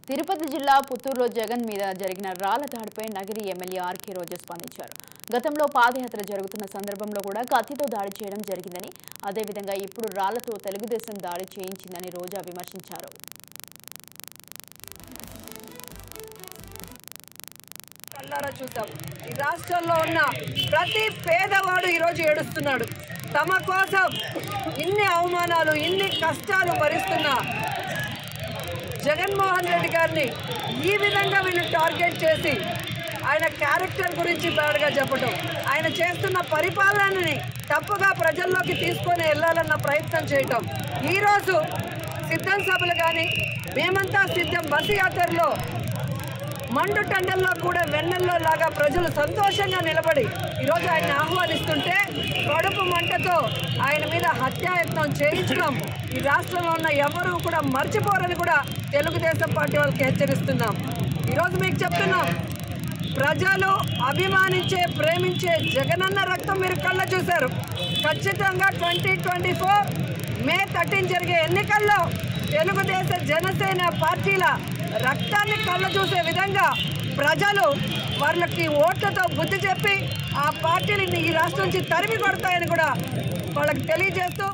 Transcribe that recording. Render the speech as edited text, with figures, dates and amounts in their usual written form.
తిరుపతి జిల్లా పుత్తూరులో జగన్ మీద జరిగిన రాళ్ల దాడిపై నగరి ఎమ్మెల్యే ఆర్కే రోజు స్పందించారు. గతంలో పాదయాత్ర జరుగుతున్న సందర్భంలో కూడా కత్తితో దాడి చేయడం జరిగిందని, అదేవిధంగా ఇప్పుడు రాళ్లతో తెలుగుదేశం దాడి చేయించిందని రోజా విమర్శించారు. కల్లారా చూద్దాం. ఈ రాష్ట్రంలో ఉన్న ప్రతి పేదవాడు ఈరోజు ఏడుస్తున్నాడు. తమ కోసం ఇన్ని అవమానాలు, ఇన్ని కష్టాలు భరిస్తున్న జగన్మోహన్ రెడ్డి గారిని ఈ విధంగా వీళ్ళు టార్గెట్ చేసి ఆయన క్యారెక్టర్ గురించి బ్యాడ్గా చెప్పడం, ఆయన చేస్తున్న పరిపాలనని తప్పుగా ప్రజల్లోకి తీసుకొని వెళ్ళాలన్న ప్రయత్నం చేయటం. ఈరోజు సిద్ధం సభలు కానీ మేమంతా సిద్ధం బస్సు యాత్రలో మండు టండల్లో కూడా వెన్నెల్లో లాగా ప్రజలు సంతోషంగా నిలబడి ఈరోజు ఆయన ఆహ్వానిస్తుంటే కడుపు మంటతో ఆయన మీద హత్యాయత్నం చేయించడం ఈ రాష్ట్రంలో ఉన్న ఎవరూ కూడా మర్చిపోరని కూడా తెలుగుదేశం పార్టీ వాళ్ళకి హెచ్చరిస్తున్నాం. ఈరోజు మీకు చెప్తున్నాం, ప్రజలు అభిమానించే, ప్రేమించే జగనన్న రక్తం మీరు కళ్ళ చూశారు. ఖచ్చితంగా 2024 మే 13 జరిగే ఎన్నికల్లో తెలుగుదేశం, జనసేన పార్టీల రక్తాన్ని కళ్ళ చూసే విధంగా ప్రజలు వాళ్ళకి ఓట్లతో బుద్ధి చెప్పి ఆ పార్టీని ఈ రాష్ట్రం నుంచి తరిమి కొడతాయని కూడా వాళ్ళకి తెలియజేస్తూ